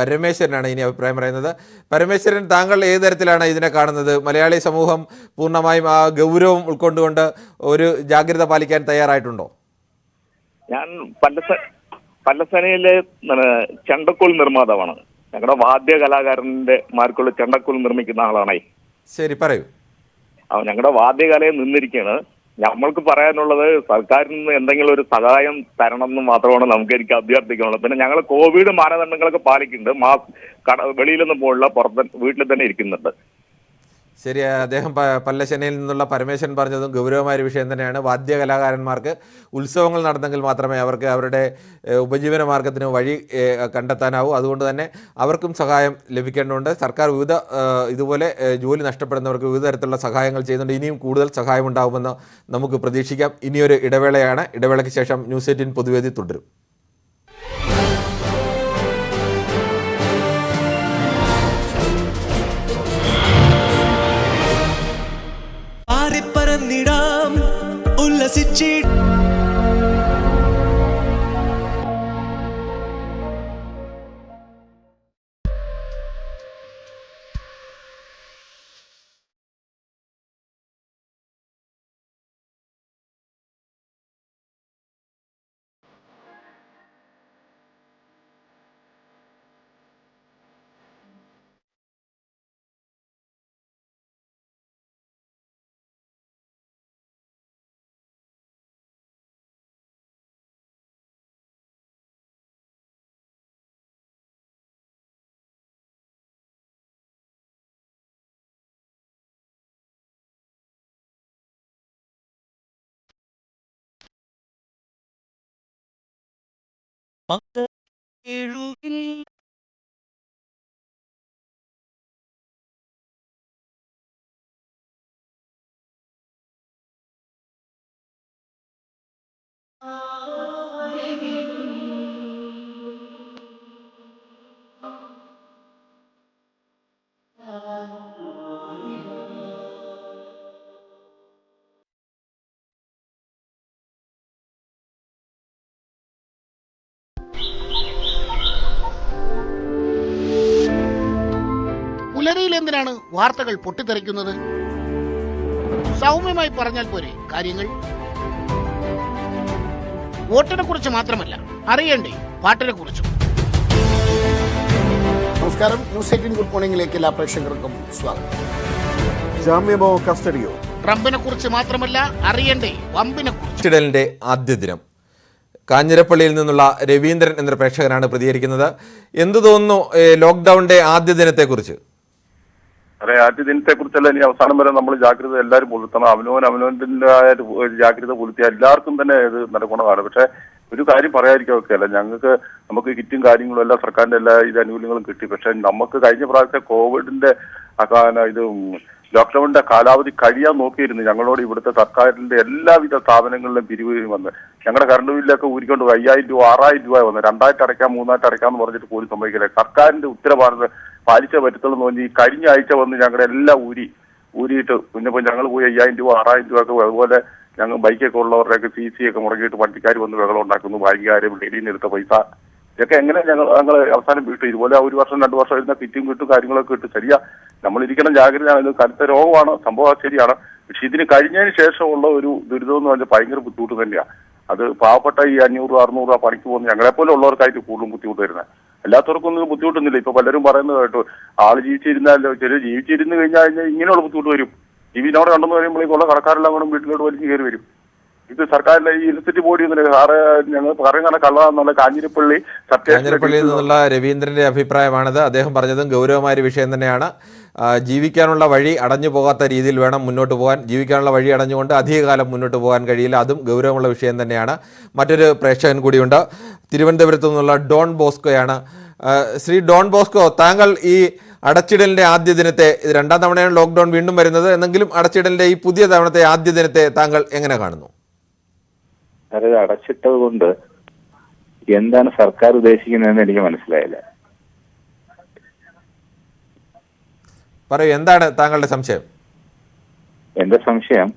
പരമേശ്വരനാണ് ഇനി അഭിപ്രായം പറയുന്നത്. പരമേശ്വരൻ, താങ്കൾ ഏത് തരത്തിലാണ് ഇതിനെ കാണുന്നത്? മലയാളി സമൂഹം പൂർണ്ണമായും ആ ഗൗരവം ഉൾക്കൊണ്ടുകൊണ്ട് ഒരു ജാഗ്രത പാലിക്കാൻ തയ്യാറായിട്ടുണ്ടോ? ഞാൻ പല്ലസേനയിലെ ചെണ്ടക്കോൽ നിർമ്മാതാവാണ്. ഞങ്ങളുടെ വാദ്യ കലാകാരന്റെ മാർക്കുള്ള ചെണ്ടക്കോൽ നിർമ്മിക്കുന്ന ആളാണേ. ശരി, പറയൂ. ഞങ്ങളുടെ വാദ്യകലയെ നിന്നിരിക്കുകയാണ്. നമ്മൾക്ക് പറയാനുള്ളത് സർക്കാരിൽ നിന്ന് എന്തെങ്കിലും ഒരു സഹായം തരണം എന്ന് മാത്രമാണ് എനിക്ക് അഭ്യർത്ഥിക്കാനുള്ളത്. പിന്നെ ഞങ്ങൾ കോവിഡ് മാനദണ്ഡങ്ങളൊക്കെ പാലിക്കുന്നുണ്ട്. വെളിയിലൊന്നും പോലുള്ള വീട്ടിൽ തന്നെ ഇരിക്കുന്നുണ്ട്. ശരി, അദ്ദേഹം പല്ലശ്ശേനയിൽ നിന്നുള്ള പരമേശ്വരൻ പറഞ്ഞതും ഗൗരവമായ ഒരു വിഷയം തന്നെയാണ്. വാദ്യ കലാകാരന്മാർക്ക് ഉത്സവങ്ങൾ നടന്നെങ്കിൽ മാത്രമേ അവർക്ക് അവരുടെ ഉപജീവന മാർഗത്തിന് വഴി കണ്ടെത്താനാവൂ. അതുകൊണ്ട് തന്നെ അവർക്കും സഹായം ലഭിക്കേണ്ടതുണ്ട്. സർക്കാർ ഇതുപോലെ ജോലി നഷ്ടപ്പെടുന്നവർക്ക് വിവിധ തരത്തിലുള്ള സഹായങ്ങൾ ചെയ്യുന്നുണ്ട്. ഇനിയും കൂടുതൽ സഹായം ഉണ്ടാകുമെന്ന് നമുക്ക് പ്രതീക്ഷിക്കാം. ഇനിയൊരു ഇടവേളയാണ്. ഇടവേളയ്ക്ക് ശേഷം ന്യൂസ് 18 പൊതുവേദി തുടരും. പുലരിയിൽ എന്തിനാണ് വാർത്തകൾ പൊട്ടിത്തെറിക്കുന്നത്? സൗമ്യമായി പറഞ്ഞാൽ പോരെ കാര്യങ്ങൾ? വോട്ടിനെ കുറിച്ച് മാത്രമല്ല, അറിയണ്ടേ പാട്ടിനെ കുറിച്ചും. നമസ്കാരം, ന്യൂസ് 18 ഗുഡ് മോർണിംഗിലേക്ക് എല്ലാ പ്രേക്ഷകർക്കും സ്വാഗതം. ജാമ്യമോ കസ്റ്റഡിയോ? ട്രംപിനെ കുറിച്ച് മാത്രമല്ല, അറിയണ്ടേ വമ്പിനെ കുറിച്ച്. ഇടലിന്റെ ആദ്യ ദിനം. കാഞ്ഞിരപ്പള്ളിയിൽ നിന്നുള്ള രവീന്ദ്രൻ എന്ന പ്രേക്ഷകനാണ് പ്രതികരിക്കുന്നത്. എന്തു തോന്നുന്നു ലോക്ക്ഡൌണിന്റെ ആദ്യ ദിനത്തെക്കുറിച്ച്? അതെ, ആദ്യ ദിനത്തെ കുറിച്ചല്ല, ഇനി അവസാനം വരെ നമ്മൾ ജാഗ്രത എല്ലാവരും പുലർത്തണം. അവനവൻ്റെതായ ജാഗ്രത പുലർത്തിയാൽ എല്ലാവർക്കും തന്നെ ഇത് നല്ല ഗുണമാണ്. പക്ഷെ ഒരു കാര്യം പറയാതിരിക്കാൻ ഒക്കെയല്ല, നമുക്ക് കിറ്റും കാര്യങ്ങളും എല്ലാം സർക്കാരിന്റെ എല്ലാ ആനുകൂല്യങ്ങളും കിട്ടി. പക്ഷെ നമുക്ക് കഴിഞ്ഞ പ്രാവശ്യത്തെ കോവിഡിന്റെ ഇത് ലോക്ക്ഡൌണിന്റെ കാലാവധി കഴിയാൻ നോക്കിയിരുന്നു. ഞങ്ങളോട് ഇവിടുത്തെ സർക്കാരിന്റെ എല്ലാവിധ സ്ഥാപനങ്ങളിലും പിരിവ് വന്ന് ഞങ്ങളുടെ കറണ്ട് ബില്ലൊക്കെ ഊരിക്കൊണ്ട് 5000 രൂപ 6000 രൂപ വന്ന് 2000 അടയ്ക്കാം 3000 അടയ്ക്കാന്ന് പറഞ്ഞിട്ട് പോലും സംഭവിക്കില്ല. സർക്കാരിന്റെ ഉത്തരവാദിത്തം പാലിച്ച പറ്റത്തുള്ളൂ തോന്നി കഴിഞ്ഞ ആഴ്ച വന്ന് ഞങ്ങളുടെ എല്ലാം ഊരിയിട്ട് പിന്നെ ഞങ്ങൾ പോയി 5000 രൂപ 6000 രൂപ ഒക്കെ അതുപോലെ ഞങ്ങൾ ബൈക്കൊക്കെ ഉള്ളവരുടെയൊക്കെ CC ഒക്കെ മുടങ്ങിയിട്ട് വണ്ടിക്കാർ വന്ന് വെള്ളം ഉണ്ടാക്കുന്നു. ബാങ്കുകാരെ ഡെയിലിയിൽ നിന്ന് എടുത്ത പൈസ ഇതൊക്കെ എങ്ങനെ ഞങ്ങൾ അവസാനം വിട്ടു. ഇതുപോലെ 1 വർഷം 2 വർഷം ഇരുന്ന കിറ്റും കിട്ടും കാര്യങ്ങളൊക്കെ കിട്ടും. ശരിയാ, നമ്മളിരിക്കണം ജാഗ്രതയാണ്. ഇത് കടുത്ത രോഗമാണ്, സംഭവം ശരിയാണ്. പക്ഷെ ഇതിന് കഴിഞ്ഞതിന് ശേഷമുള്ള ഒരു ദുരിതം എന്ന് പറഞ്ഞാൽ ഭയങ്കര ബുദ്ധിമുട്ട് തന്നെയാണ്. അത് പാവപ്പെട്ട ഈ 500 600 രൂപ പണിക്ക് പോകുന്ന ഞങ്ങളെപ്പോലെ ഉള്ളവർക്കായിട്ട് കൂടുതലും ബുദ്ധിമുട്ട് വരുന്നത്. എല്ലാത്തവർക്കൊന്നും ബുദ്ധിമുട്ടൊന്നുമില്ല. ഇപ്പൊ പലരും പറയുന്നത് കേട്ടു, ആള് ജീവിച്ചിരുന്നാലോ ജീവിച്ചിരുന്ന് കഴിഞ്ഞാൽ ഇങ്ങനെയുള്ള ബുദ്ധിമുട്ട് വരും. ജീവിനോടെ കണ്ടെന്ന് കഴിയുമ്പോഴേക്കുള്ള കടക്കാരെല്ലാം കൂടെ വീട്ടിലോട്ട് വലിച്ചു കയറി വരും. ഇത് സർക്കാരിലെ ഈ ഇലക്ട്രിസിറ്റി ബോർഡിൽ നിന്നില്ല സാറ് ഞങ്ങൾ പറയുന്ന കള്ളാന്നുള്ള കാഞ്ഞിരപ്പള്ളിയിൽ നിന്നുള്ള രവീന്ദ്രന്റെ അഭിപ്രായമാണിത്. അദ്ദേഹം പറഞ്ഞതും ഗൗരവമായ ഒരു വിഷയം തന്നെയാണ്. ജീവിക്കാനുള്ള വഴി അടഞ്ഞു പോകാത്ത രീതിയിൽ വേണം മുന്നോട്ട് പോകാൻ. ജീവിക്കാനുള്ള വഴി അടഞ്ഞുകൊണ്ട് അധികകാലം മുന്നോട്ട് പോകാൻ കഴിയില്ല. അതും ഗൗരവമുള്ള വിഷയം തന്നെയാണ്. മറ്റൊരു പ്രേക്ഷകൻ കൂടിയുണ്ട്, തിരുവനന്തപുരത്തു നിന്നുള്ള ഡോൺ ബോസ്കോയാണ്. ശ്രീ ഡോൺ ബോസ്കോ, താങ്കൾ ഈ അടച്ചിടലിന്റെ ആദ്യ ദിനത്തെ, ഇത് 2ാം തവണയാണ് ലോക്ക്ഡൌൺ വീണ്ടും വരുന്നത്, എന്നെങ്കിലും അടച്ചിടലിന്റെ ഈ പുതിയ തവണത്തെ ആദ്യ ദിനത്തെ താങ്കൾ എങ്ങനെ കാണുന്നു? അതായത് അടച്ചിട്ടത് കൊണ്ട് എന്താണ് സർക്കാർ ഉദ്ദേശിക്കുന്നതെന്ന് എനിക്ക് മനസ്സിലായില്ല. പറയൂ, എന്താണ് താങ്കളുടെ സംശയം? എന്റെ സംശയം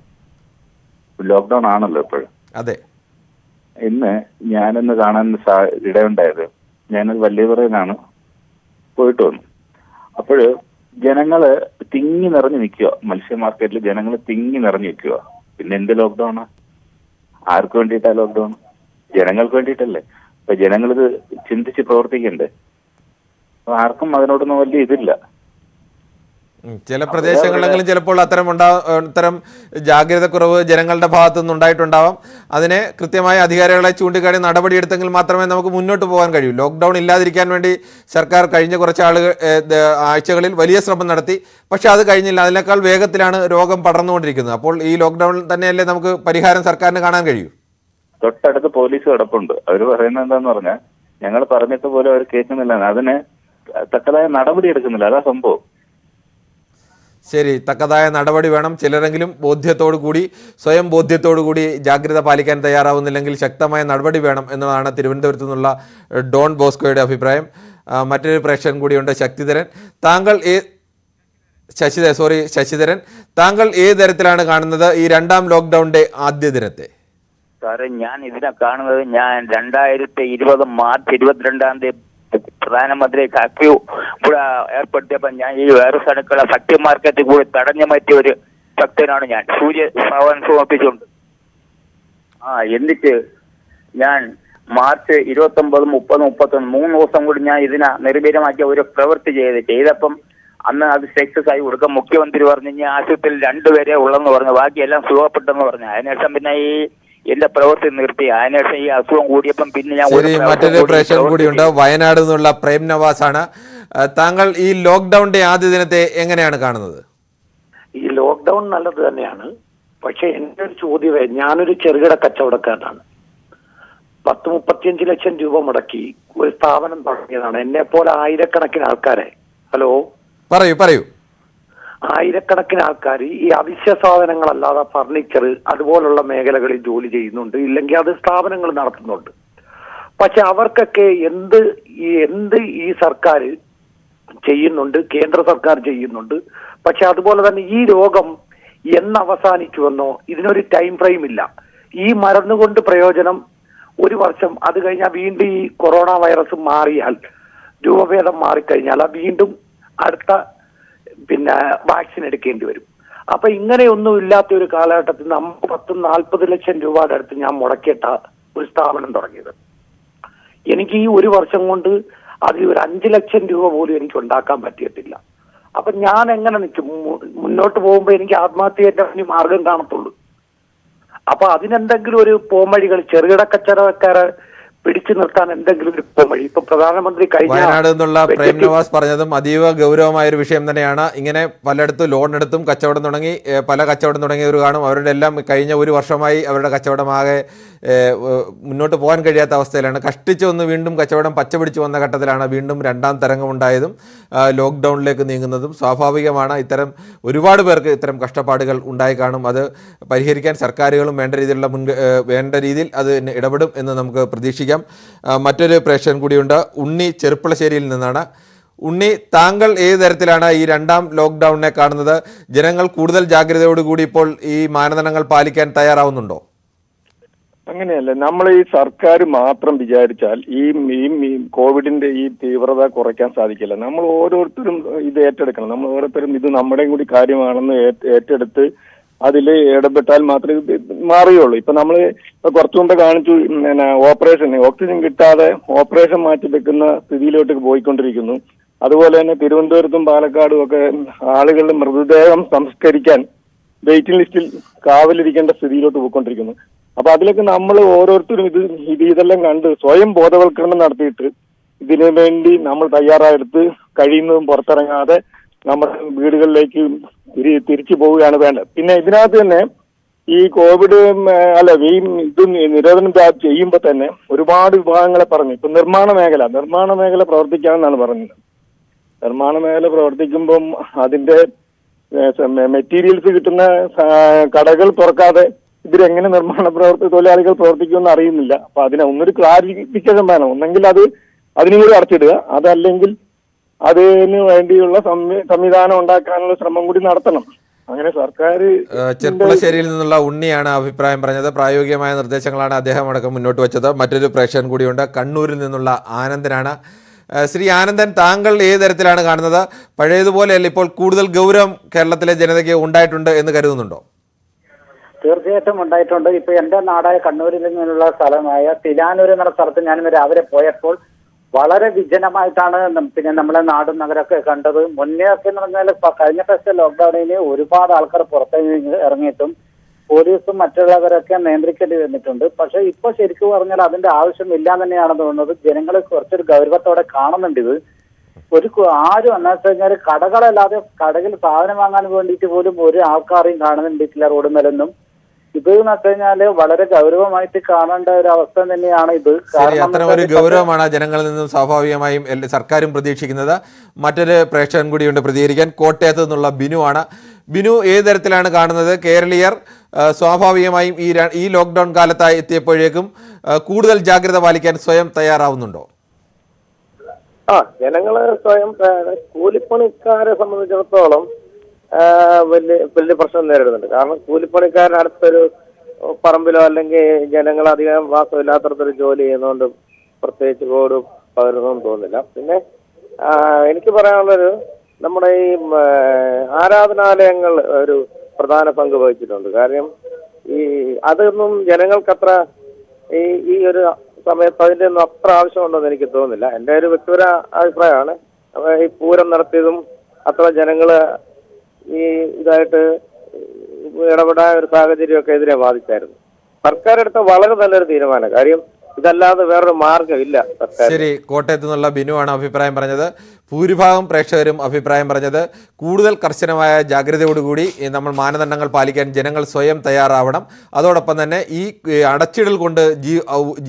ലോക്ക്ഡൌൺ ആണല്ലോ ഇപ്പോഴും. അതെ. ഇന്ന് ഞാനിന്ന് കാണാൻ ഇടയുണ്ടായത്, ഞാനത് വല്യപുറയിലാണ് പോയിട്ട് വന്നു. അപ്പോഴ് ജനങ്ങള് തിങ്ങി നിറഞ്ഞു നിൽക്കുക, മത്സ്യ മാർക്കറ്റിൽ ജനങ്ങൾ തിങ്ങി നിറഞ്ഞു നിൽക്കുക. പിന്നെ എന്ത് ലോക്ക്ഡൌണാ? ആർക്ക് വേണ്ടിയിട്ടാ ലോക്ക്ഡൌൺ? ജനങ്ങൾക്ക് വേണ്ടിയിട്ടല്ലേ. അപ്പൊ ജനങ്ങളിത് ചിന്തിച്ച് പ്രവർത്തിക്കണ്ടേ? അപ്പൊ ആർക്കും അതിനോടൊന്നും വലിയ ഇതില്ല. ചില പ്രദേശങ്ങളിലെങ്കിലും ചിലപ്പോൾ അത്തരം ജാഗ്രത കുറവ് ജനങ്ങളുടെ ഭാഗത്തു നിന്നുണ്ടായിട്ടുണ്ടാവാം. അതിനെ കൃത്യമായ അധികാരികളെ ചൂണ്ടിക്കാട്ടി നടപടിയെടുത്തെങ്കിൽ മാത്രമേ നമുക്ക് മുന്നോട്ട് പോകാൻ കഴിയൂ. ലോക്ക്ഡൌൺ ഇല്ലാതിരിക്കാൻ വേണ്ടി സർക്കാർ കഴിഞ്ഞ കുറച്ച് ആഴ്ചകളിൽ വലിയ ശ്രമം നടത്തി. പക്ഷെ അത് കഴിഞ്ഞില്ല. അതിനേക്കാൾ വേഗത്തിലാണ് രോഗം പടർന്നുകൊണ്ടിരിക്കുന്നത്. അപ്പോൾ ഈ ലോക്ക്ഡൌൺ തന്നെയല്ലേ നമുക്ക് പരിഹാരം സർക്കാരിന് കാണാൻ കഴിയൂ? തൊട്ടടുത്ത് പോലീസ് കിടപ്പുണ്ട്. അവർ പറയുന്നത് എന്താന്ന് പറഞ്ഞാൽ, ഞങ്ങൾ പറഞ്ഞിട്ട് പോലും അവർ കേൾക്കുന്നില്ല, അതിന് തക്കതായ നടപടി എടുക്കുന്നില്ല. അതാ സംഭവം. ശരി, തക്കതായ നടപടി വേണം. ചിലരെങ്കിലും സ്വയം ബോധ്യത്തോടു കൂടി ജാഗ്രത പാലിക്കാൻ തയ്യാറാവുന്നില്ലെങ്കിൽ ശക്തമായ നടപടി വേണം എന്നതാണ് തിരുവനന്തപുരത്തു നിന്നുള്ള ഡോൺ ബോസ്കോയുടെ അഭിപ്രായം. മറ്റൊരു പ്രേക്ഷകൻ കൂടിയുണ്ട്, ശശിധരൻ. താങ്കൾ ഏത് തരത്തിലാണ് കാണുന്നത് ഈ രണ്ടാം ലോക്ക്ഡൌണിന്റെ ആദ്യ ദിനത്തെ? സാറേ, ഞാൻ ഇതിനെ കാണുന്നത്, ഞാൻ 2020 മാർച്ച് 22 പ്രധാനമന്ത്രി കർഫ്യൂ കൂടെ ഏർപ്പെടുത്തിയപ്പോൾ ഞാൻ ഈ വൈറസ് അടുക്കള ശക്തി മാർക്കറ്റിൽ കൂടി തടഞ്ഞു മാറ്റിയ ഒരു ഭക്തനാണ് ഞാൻ. സൂര്യഭവൻ സമർപ്പിച്ചുകൊണ്ട് എന്നിട്ട് ഞാൻ മാർച്ച് 29, 30, 31 3 ദിവസം കൂടി ഞാൻ ഇതിനെ നിർഭീരമാക്കിയ ഒരു പ്രവൃത്തി ചെയ്തപ്പം അന്ന് അത് സക്സസ് ആയി കൊടുക്കും. മുഖ്യമന്ത്രി പറഞ്ഞു, ഇനി ആശുപത്രിയിൽ 2 പേരെ ഉള്ളെന്ന് പറഞ്ഞു, ബാക്കിയെല്ലാം സുഖപ്പെട്ടെന്ന് പറഞ്ഞു. അതിനുശേഷം പിന്നെ എന്റെ പ്രവൃത്തി നിർത്തി. അതിനുശേഷം ഈ അസുഖം കൂടിയപ്പം പിന്നെ ഞാൻ മറ്റൊരു പ്രേക്ഷകൻ കൂടിയുണ്ട്, വയനാട് നിന്നുള്ള പ്രേം നവാസ് ആണ്. താങ്കൾ ഈ ലോക്ക്ഡൌണിന്റെ ആദ്യ ദിനത്തെ എങ്ങനെയാണ് കാണുന്നത്? ഈ ലോക്ക്ഡൌൺ നല്ലത് തന്നെയാണ്. പക്ഷെ എന്റെ ഒരു ചോദ്യം, ഞാനൊരു ചെറുകിട കച്ചവടക്കാരനാണ്. 10-35 ലക്ഷം രൂപ മുടക്കി ഒരു സ്ഥാപനം തുടങ്ങിയതാണ്. എന്നെ പോലെ ആയിരക്കണക്കിന് ആൾക്കാരെ പറയൂ ആയിരക്കണക്കിന് ആൾക്കാർ ഈ അവശ്യ സാധനങ്ങളല്ലാതെ ഫർണിച്ചർ അതുപോലുള്ള മേഖലകളിൽ ജോലി ചെയ്യുന്നുണ്ട്, ഇല്ലെങ്കിൽ അത് സ്ഥാപനങ്ങൾ നടത്തുന്നുണ്ട്. പക്ഷെ അവർക്കൊക്കെ എന്ത് ഈ സർക്കാർ ചെയ്യുന്നുണ്ട്, കേന്ദ്ര സർക്കാർ ചെയ്യുന്നുണ്ട്. പക്ഷെ അതുപോലെ തന്നെ ഈ രോഗം എന്ന് അവസാനിക്കുമെന്നോ ഇതിനൊരു ടൈം ഫ്രെയിം ഇല്ല. ഈ മരുന്ന് കൊണ്ട് പ്രയോജനം 1 വർഷം, അത് കഴിഞ്ഞാൽ വീണ്ടും ഈ കൊറോണ വൈറസ് മാറിയാൽ, രൂപഭേദം മാറിക്കഴിഞ്ഞാൽ വീണ്ടും അടുത്ത വാക്സിൻ എടുക്കേണ്ടി വരും. അപ്പൊ ഇങ്ങനെയൊന്നും ഇല്ലാത്ത ഒരു കാലഘട്ടത്തിൽ നമുക്ക് 10-40 ലക്ഷം രൂപയുടെ അടുത്ത് ഞാൻ മുടക്കിയിട്ട ഒരു സ്ഥാപനം തുടങ്ങിയത്. എനിക്ക് ഈ 1 വർഷം കൊണ്ട് അതിൽ ഒരു 5 ലക്ഷം രൂപ പോലും എനിക്ക് ഉണ്ടാക്കാൻ പറ്റിയിട്ടില്ല. അപ്പൊ ഞാൻ എങ്ങനെ നിൽക്കും? മുന്നോട്ട് പോകുമ്പോ എനിക്ക് ആത്മഹത്യയുടെ മാർഗം കാണത്തുള്ളൂ. അപ്പൊ അതിനെന്തെങ്കിലും ഒരു പോംവഴികൾ, ചെറുകിട കച്ചവടക്കാരെ പിടിച്ചു നിർത്താൻ എന്തെങ്കിലും ഒരു പോംവഴി. ഇപ്പൊ പ്രധാനമന്ത്രി വയനാട് നിന്നുള്ള പ്രേം നവാസ് പറഞ്ഞതും അതീവ ഗൗരവമായ ഒരു വിഷയം തന്നെയാണ്. ഇങ്ങനെ പലയിടത്തും ലോൺ എടുത്തും പല കച്ചവടം തുടങ്ങിയവർ കാണും. അവരുടെ എല്ലാം കഴിഞ്ഞ 1 വർഷമായി അവരുടെ കച്ചവടമാകെ മുന്നോട്ട് പോകാൻ കഴിയാത്ത അവസ്ഥയിലാണ്. കഷ്ടിച്ചൊന്ന് വീണ്ടും കച്ചവടം പച്ചപിടിച്ച് വന്ന ഘട്ടത്തിലാണ് വീണ്ടും 2ാം തരംഗമുണ്ടായതും ലോക്ക്ഡൌണിലേക്ക് നീങ്ങുന്നതും. സ്വാഭാവികമാണ്, ഒരുപാട് പേർക്ക് ഇത്തരം കഷ്ടപ്പാടുകൾ ഉണ്ടായി കാണും. അത് പരിഹരിക്കാൻ സർക്കാരുകളും വേണ്ട രീതിയിൽ അത് ഇടപെടും എന്ന് നമുക്ക് പ്രതീക്ഷിക്കാം. മറ്റൊരു പ്രേക്ഷകൻ കൂടിയുണ്ട്, ഉണ്ണി ചെറുപ്പളശ്ശേരിയിൽ നിന്നാണ്. ഉണ്ണി, താങ്കൾ ഏത് തരത്തിലാണ് ഈ 2ാം ലോക്ക്ഡൌണിനെ കാണുന്നത്? ജനങ്ങൾ കൂടുതൽ ജാഗ്രതയോടുകൂടി ഇപ്പോൾ ഈ മാനദണ്ഡങ്ങൾ പാലിക്കാൻ തയ്യാറാവുന്നുണ്ടോ? അങ്ങനെയല്ല, നമ്മൾ ഈ സർക്കാർ മാത്രം വിചാരിച്ചാൽ ഈ കോവിഡിന്റെ ഈ തീവ്രത കുറയ്ക്കാൻ സാധിക്കില്ല. നമ്മൾ ഓരോരുത്തരും ഇത് ഏറ്റെടുക്കണം. നമ്മൾ ഓരോരുത്തരും ഇത് നമ്മുടെയും കൂടി കാര്യമാണെന്ന് ഏറ്റെടുത്ത് അതിൽ ഇടപെട്ടാൽ മാത്രമേ ഇത് മാറുകയുള്ളൂ. ഇപ്പൊ നമ്മൾ കുറച്ചു മുമ്പ് കാണിച്ചു, ഓക്സിജൻ കിട്ടാതെ ഓപ്പറേഷൻ മാറ്റി വെക്കുന്ന സ്ഥിതിയിലോട്ട് പോയിക്കൊണ്ടിരിക്കുന്നു. അതുപോലെ തന്നെ തിരുവനന്തപുരത്തും പാലക്കാടും ഒക്കെ ആളുകളുടെ മൃതദേഹം സംസ്കരിക്കാൻ വെയിറ്റിംഗ് ലിസ്റ്റിൽ കാവലിരിക്കേണ്ട സ്ഥിതിയിലോട്ട് പോയിക്കൊണ്ടിരിക്കുന്നു. അപ്പൊ അതിലേക്ക് നമ്മൾ ഓരോരുത്തരും ഇതെല്ലാം കണ്ട് സ്വയം ബോധവൽക്കരണം നടത്തിയിട്ട് ഇതിനു വേണ്ടി നമ്മൾ തയ്യാറെടുത്ത് കഴിയുന്നതും പുറത്തിറങ്ങാതെ നമ്മുടെ വീടുകളിലേക്ക് തിരിച്ചു പോവുകയാണ് വേണ്ടത്. പിന്നെ ഇതിനകത്ത് തന്നെ ഈ കോവിഡ് ഇത് നിരോധനം ചെയ്യുമ്പോൾ തന്നെ ഒരുപാട് വിഭാഗങ്ങളെ പറഞ്ഞു. ഇപ്പൊ നിർമ്മാണ മേഖല പ്രവർത്തിക്കാമെന്നാണ് പറഞ്ഞത്. നിർമ്മാണ മേഖല പ്രവർത്തിക്കുമ്പം അതിന്റെ മെറ്റീരിയൽസ് കിട്ടുന്ന കടകൾ തുറക്കാതെ ഇതിലെങ്ങനെ നിർമ്മാണ തൊഴിലാളികൾ പ്രവർത്തിക്കുമെന്ന് അറിയുന്നില്ല. അപ്പൊ ഒന്നൊരു ക്ലാരിഫിക്കേഷൻ വേണം. ഒന്നെങ്കിൽ അതിനും കൂടി അടച്ചിടുക, അതല്ലെങ്കിൽ അതിന് വേണ്ടിയുള്ള സംവിധാനം ഉണ്ടാക്കാനുള്ള ശ്രമം കൂടി നടത്തണം. അങ്ങനെ സർക്കാർ ചെർപ്പുളശ്ശേരിയിൽ നിന്നുള്ള ഉണ്ണിയാണ് അഭിപ്രായം പറഞ്ഞത്. പ്രായോഗികമായ നിർദ്ദേശങ്ങളാണ് അദ്ദേഹം അടക്കം മുന്നോട്ട് വെച്ചത്. മറ്റൊരു പ്രേക്ഷകൻ കൂടിയുണ്ട്, കണ്ണൂരിൽ നിന്നുള്ള ആനന്ദനാണ്. ശ്രീ ആനന്ദൻ, താങ്കൾ ഏത് തരത്തിലാണ് കാണുന്നത്? പഴയതുപോലെയല്ല, ഇപ്പോൾ കൂടുതൽ ഗൗരവം കേരളത്തിലെ ജനതയ്ക്ക് ഉണ്ടായിട്ടുണ്ട് എന്ന് കരുതുന്നുണ്ടോ? തീർച്ചയായിട്ടും ഉണ്ടായിട്ടുണ്ട്. ഇപ്പൊ എന്റെ നാടായ കണ്ണൂരിൽ നിന്നുള്ള സ്ഥലമായ തിലാനൂർ എന്ന സ്ഥലത്ത് ഞാൻ രാവിലെ പോയപ്പോൾ വളരെ വിജനമായിട്ടാണ് പിന്നെ നമ്മളെ നാടും നഗരമൊക്കെ കണ്ടത്. മുന്നേ ഒക്കെ എന്ന് പറഞ്ഞാൽ കഴിഞ്ഞ പ്രാവശ്യത്തെ ലോക്ക്ഡൌണിൽ ഒരുപാട് ആൾക്കാർ പുറത്തേക്ക് ഇറങ്ങിയിട്ടും പോലീസും മറ്റുള്ളവരൊക്കെ നിയന്ത്രിക്കേണ്ടി വന്നിട്ടുണ്ട്. പക്ഷെ ഇപ്പൊ ശരിക്കും പറഞ്ഞാൽ അതിന്റെ ആവശ്യമില്ല തന്നെയാണ് തോന്നുന്നത്. ജനങ്ങൾ കുറച്ചൊരു ഗൗരവത്തോടെ കാണുന്നുണ്ട് ഇത്. ആരും എന്നാ വെച്ച് കഴിഞ്ഞാൽ കടകളല്ലാതെ കടയിൽ സാധനം വാങ്ങാൻ വേണ്ടിയിട്ട് പോലും ഒരു ആൾക്കാരെയും കാണുന്നുണ്ടിട്ടില്ല റോഡ് മേലൊന്നും. ഇത് എന്ന് വെച്ച് കഴിഞ്ഞാല് വളരെ ഗൗരവമായിട്ട് കാണേണ്ട ഒരു അവസ്ഥ തന്നെയാണ് ഇത്. അത്തരം ഒരു ഗൗരവമാണ് ജനങ്ങളിൽ നിന്നും സ്വാഭാവികമായും സർക്കാരും പ്രതീക്ഷിക്കുന്നത്. മറ്റൊരു പ്രേക്ഷകൻ കൂടിയുണ്ട് പ്രതികരിക്കാൻ. കോട്ടയത്ത് നിന്നുള്ള ബിനു ആണ്. ബിനു, ഏത് തരത്തിലാണ് കാണുന്നത്? കേരളീയർ സ്വാഭാവികമായും ഈ ലോക്ക്ഡൌൺ കാലത്തായി എത്തിയപ്പോഴേക്കും കൂടുതൽ ജാഗ്രത പാലിക്കാൻ സ്വയം തയ്യാറാവുന്നുണ്ടോ? ജനങ്ങള് സ്വയം കൂലിപ്പണിക്കാരെ സംബന്ധിച്ചിടത്തോളം വലിയ പ്രശ്നം നേരിടുന്നുണ്ട്. കാരണം കൂലിപ്പണിക്കാരൻ അടുത്തൊരു പറമ്പിലോ അല്ലെങ്കിൽ ജനങ്ങൾ അധികം വാസമില്ലാത്തടത്തൊരു ജോലി ചെയ്യുന്നതുകൊണ്ട് പ്രത്യേകിച്ച് കോവിഡ് പകരുന്നൊന്നും തോന്നുന്നില്ല. പിന്നെ എനിക്ക് പറയാനുള്ളൊരു, നമ്മുടെ ഈ ആരാധനാലയങ്ങൾ ഒരു പ്രധാന പങ്ക് വഹിച്ചിട്ടുണ്ട്. കാര്യം അതൊന്നും ജനങ്ങൾക്കത്ര ഈ ഒരു സമയത്ത് അതിൻ്റെ ഒന്നും അത്ര ആവശ്യമുണ്ടെന്ന് എനിക്ക് തോന്നുന്നില്ല. എൻ്റെ ഒരു വ്യക്തിപര അഭിപ്രായമാണ്. ഈ പൂരം നടത്തിയതും അത്ര ജനങ്ങള് ഇതായിട്ട് ഇടപെടാൻ ഒരു സാഹചര്യമൊക്കെ എതിരെ ബാധിച്ചായിരുന്നു. സർക്കാർ എടുത്ത വളരെ നല്ലൊരു തീരുമാനം. കാര്യം ഇതല്ലാതെ വേറൊരു മാർഗമില്ല സർക്കാർ. ശരി, കോട്ടയത്ത് നിന്നുള്ള ബിനു ആണ് അഭിപ്രായം പറഞ്ഞത്. ഭൂരിഭാഗം പ്രേക്ഷകരും അഭിപ്രായം പറഞ്ഞത് കൂടുതൽ കർശനമായ ജാഗ്രതയോടുകൂടി നമ്മൾ മാനദണ്ഡങ്ങൾ പാലിക്കാൻ ജനങ്ങൾ സ്വയം തയ്യാറാവണം. അതോടൊപ്പം തന്നെ ഈ അടച്ചിടൽ കൊണ്ട്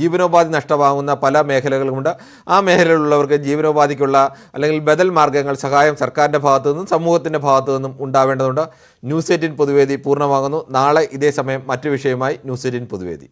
ജീവനോപാധി നഷ്ടമാകുന്ന പല മേഖലകളുമുണ്ട്. ആ മേഖലയിലുള്ളവർക്ക് ജീവനോപാധിക്കുള്ള അല്ലെങ്കിൽ ബദൽ മാർഗ്ഗങ്ങൾ, സഹായം സർക്കാരിൻ്റെ ഭാഗത്തു നിന്നും സമൂഹത്തിൻ്റെ ഭാഗത്തു നിന്നും ഉണ്ടാവേണ്ടതുണ്ട്. ന്യൂസ് 18 പൊതുവേദി പൂർണ്ണമാകുന്നു. നാളെ ഇതേ സമയം മറ്റു വിഷയമായി ന്യൂസ് 18 പൊതുവേദി.